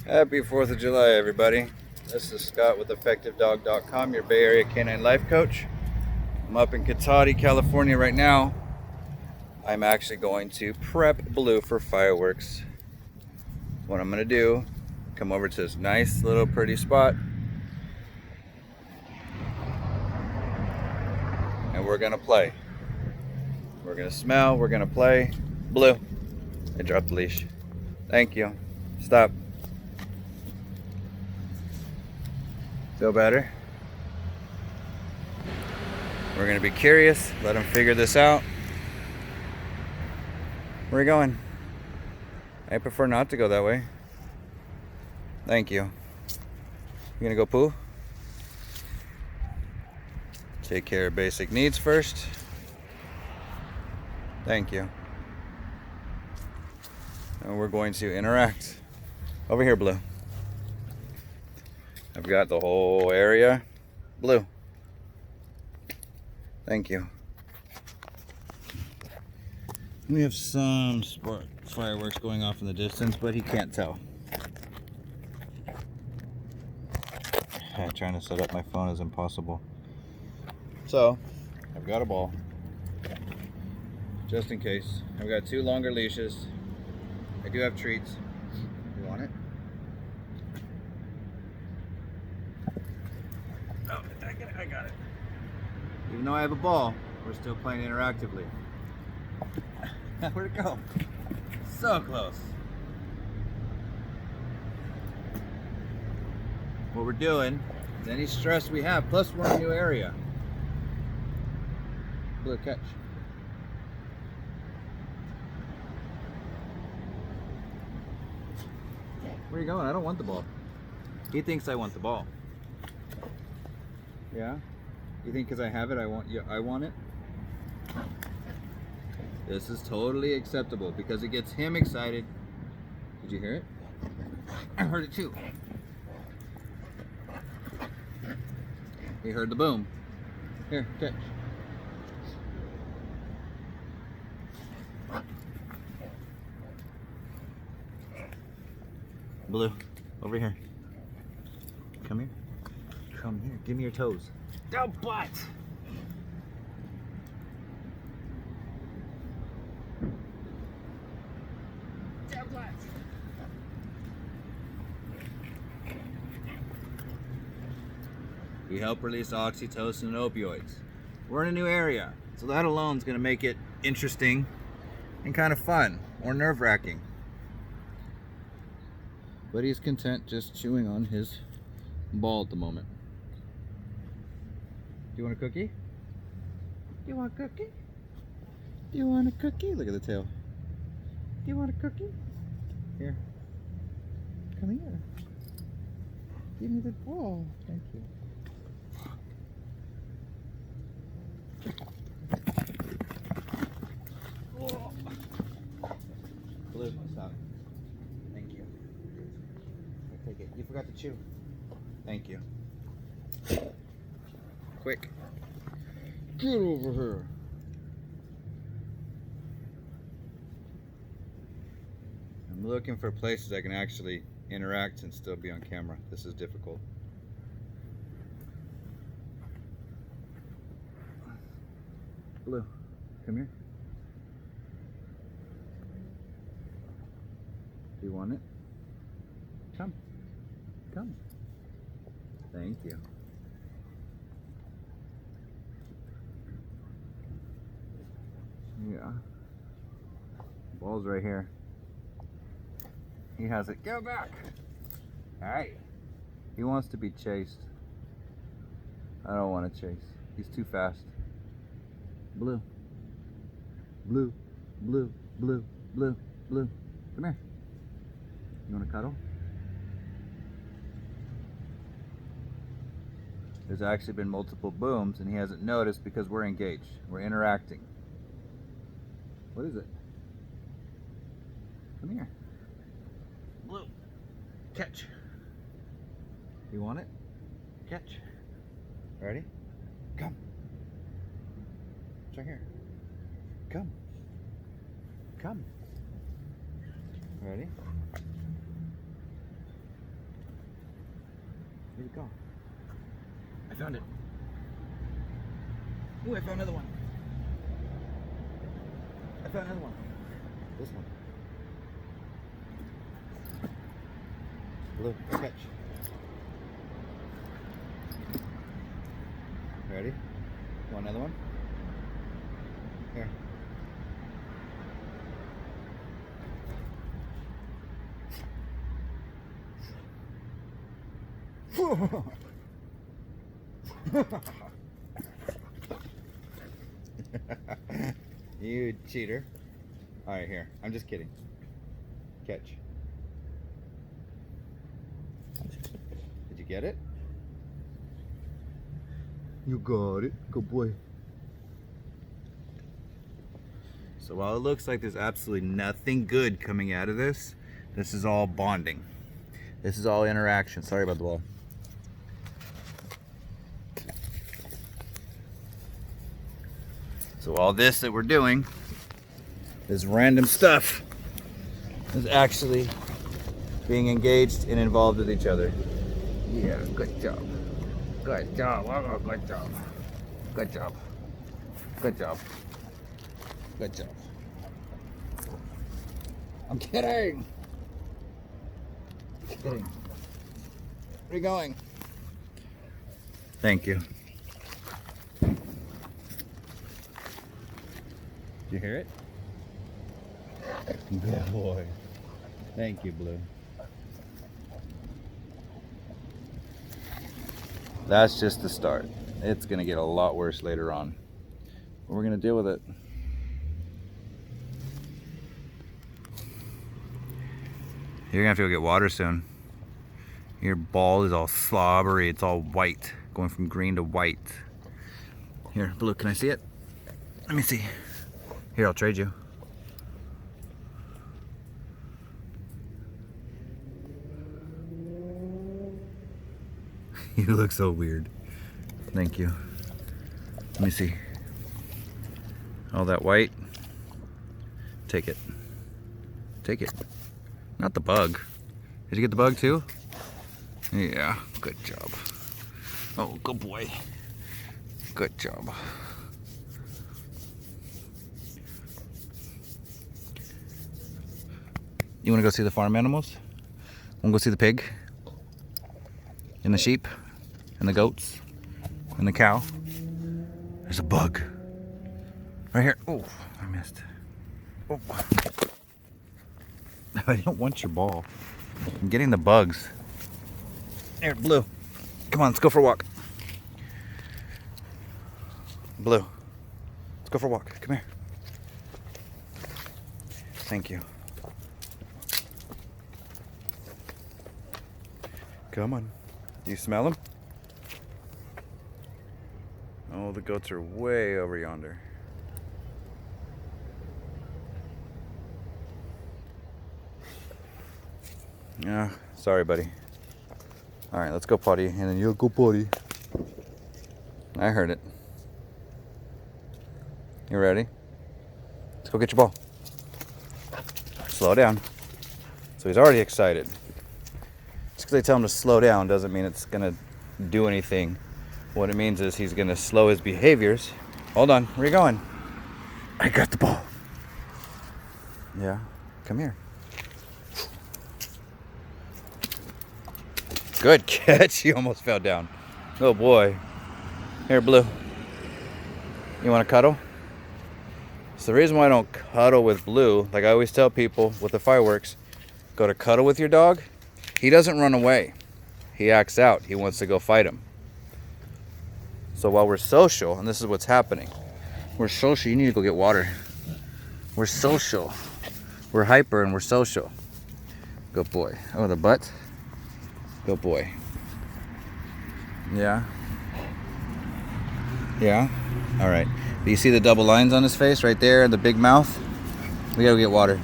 Happy 4th of July, everybody. This is Scott with EffectiveDog.com, your Bay Area canine life coach. I'm up in Cotati, California right now. I'm actually going to prep Blue for fireworks. What I'm going to do, come over to this nice little pretty spot, and we're going to play. We're going to smell, we're going to play. Blue, I dropped the leash. Thank you. Stop. Feel better? We're going to be curious, let them figure this out. Where are you going? I prefer not to go that way. Thank you. You gonna go poo? Take care of basic needs first. Thank you. And we're going to interact. Over here, Blue. I've got the whole area. Blue. Thank you. We have some fireworks going off in the distance, but he can't tell. Trying to set up my phone is impossible. So, I've got a ball. Just in case. I've got 2 longer leashes. I do have treats. You want it? Oh, I got it. Even though I have a ball, we're still playing interactively. Where'd it go? So close. What we're doing is any stress we have, plus we're in a new area. Blue, catch. Where are you going? I don't want the ball. He thinks I want the ball. Yeah? You think because I have it, I want it? This is totally acceptable because it gets him excited. Did you hear it? I heard it too. He heard the boom. Here, catch. Blue, over here. Come here. Come here. Give me your toes. Oh, butt! We help release oxytocin and opioids. We're in a new area, so that alone is going to make it interesting and kind of fun or nerve-wracking. But he's content just chewing on his ball at the moment. Do you want a cookie? Do you want a cookie? Do you want a cookie? Look at the tail. Do you want a cookie? Here. Come here. Give me the ball. Thank you. Blue, stop. Thank you. I take it. You forgot to chew. Thank you. Quick. Get over here. I'm looking for places I can actually interact and still be on camera. This is difficult. Blue, come here. Do you want it? Come. Come. Thank you. Yeah. Ball's right here. He has it. Go back! Alright. He wants to be chased. I don't want to chase. He's too fast. Blue. Blue. Blue. Blue. Blue. Blue. Come here. You want to cuddle? There's actually been multiple booms and he hasn't noticed because we're engaged. We're interacting. What is it? Come here. Blue. Catch. You want it? Catch. Ready? Come. It's right here. Come. Come. Ready? Where'd it go? I found it. Ooh, I found another one. I found another one. This one. Blue, catch. Ready? Want another one? Here. You cheater. Alright, here. I'm just kidding. Catch. Did you get it? You got it. Good boy. So while it looks like there's absolutely nothing good coming out of this, this is all bonding. This is all interaction. Sorry about the ball. So all this that we're doing, this random stuff, is actually being engaged and involved with each other. Yeah, good job. Good job. Oh, good job. Good job. Good job. Good job. I'm kidding. I'm kidding. Where are you going? Thank you. Did you hear it? Good boy. Thank you, Blue. That's just the start. It's gonna get a lot worse later on. But we're gonna deal with it. You're gonna have to go get water soon. Your ball is all slobbery. It's all white, going from green to white. Here, Blue, can I see it? Let me see. Here, I'll trade you. You look so weird. Thank you. Let me see. All that white. Take it. Take it. Not the bug. Did you get the bug too? Yeah, good job. Oh, good boy. Good job. You want to go see the farm animals? Want to go see the pig? And the sheep? And the goats? And the cow? There's a bug. Right here. Oh, I missed. Oh. I don't want your ball. I'm getting the bugs. Here, Blue. Come on, let's go for a walk. Blue. Let's go for a walk. Come here. Thank you. Come on. Do you smell them? Oh, the goats are way over yonder. Yeah, sorry, buddy. All right, let's go potty, and then you'll go potty. I heard it. You ready? Let's go get your ball. Slow down. So he's already excited. Just because I tell him to slow down doesn't mean it's gonna do anything. What it means is he's gonna slow his behaviors. Hold on, where are you going? I got the ball. Yeah, come here. Good catch. He almost fell down. Oh boy. Here, Blue. You want to cuddle? So the reason why I don't cuddle with Blue, like I always tell people with the fireworks, go to cuddle with your dog. He doesn't run away. He acts out. He wants to go fight him. So while we're social, and this is what's happening, we're social. You need to go get water. We're social. We're hyper and we're social. Good boy. Oh, the butt. Good boy. Yeah. Yeah. All right. Do you see the double lines on his face right there and the big mouth? We gotta get water.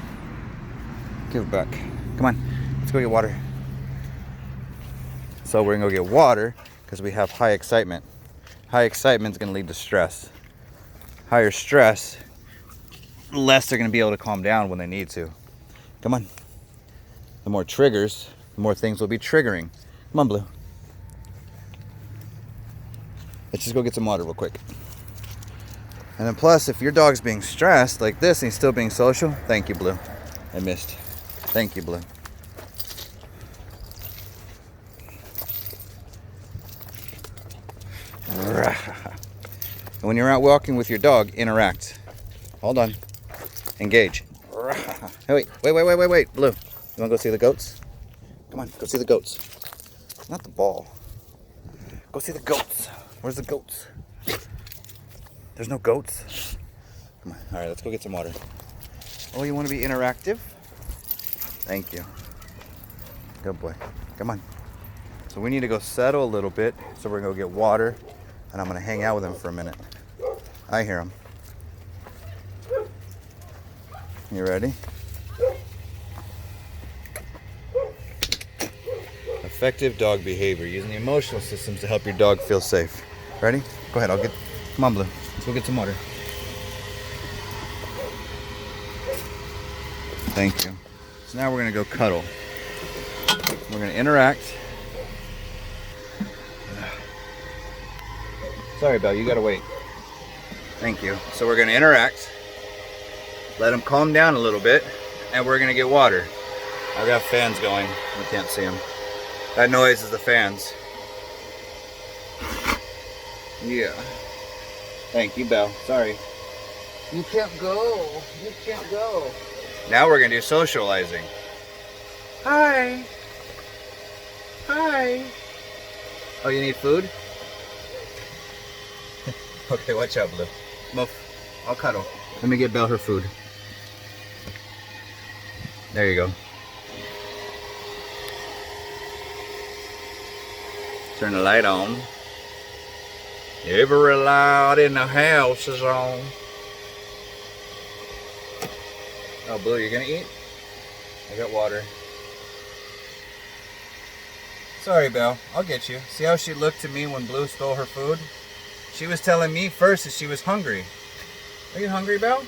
Give it back. Come on. Let's go get water. So we're gonna go get water because we have high excitement. High excitement is gonna lead to stress. Higher stress, less they're gonna be able to calm down when they need to. Come on. The more triggers, the more things will be triggering. Come on, Blue. Let's just go get some water real quick. And then plus, if your dog's being stressed like this and he's still being social, thank you, Blue. I missed. Thank you, Blue. And when you're out walking with your dog, interact. Hold on. Engage. Hey, wait, Blue. You wanna go see the goats? Come on, go see the goats. Not the ball. Go see the goats. Where's the goats? There's no goats. Come on. All right, let's go get some water. Oh, you want to be interactive? Thank you. Good boy. Come on. So we need to go settle a little bit. So we're going to go get water. And I'm going to hang out with him for a minute. I hear him. You ready? Effective dog behavior. Using the emotional systems to help your dog feel safe. Ready? Go ahead. Come on, Blue. Let's go get some water. Thank you. So now we're going to go cuddle. We're going to interact. Sorry, Belle, you got to wait. Thank you. So we're going to interact. Let him calm down a little bit. And we're going to get water. I've got fans going. You can't see them. That noise is the fans. Yeah. Thank you, Belle. Sorry. You can't go. You can't go. Now we're going to do socializing. Hi. Hi. Oh, you need food? Okay, watch out, Blue. Move. I'll cuddle. Let me get Belle her food. There you go. Turn the light on. Every light in the house is on. Oh, Blue, you gonna eat? I got water. Sorry, Belle. I'll get you. See how she looked at me when Blue stole her food? She was telling me first that she was hungry. Are you hungry, Belle?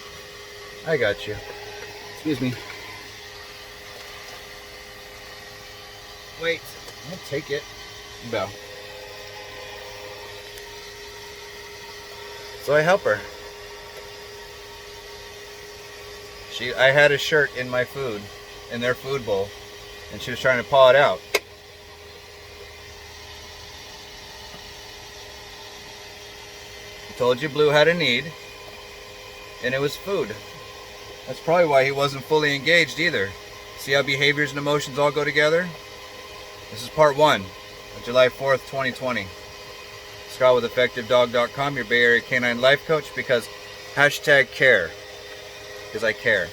I got you. Excuse me. Wait. I'll take it. Belle. So I help her. I had a shirt in my food, in their food bowl, and she was trying to paw it out. I told you Blue had a need, and it was food. That's probably why he wasn't fully engaged either. See how behaviors and emotions all go together? This is part 1 of July 4th, 2020. Scott with EffectiveDog.com, your Bay Area Canine Life Coach, because #care. Because I care.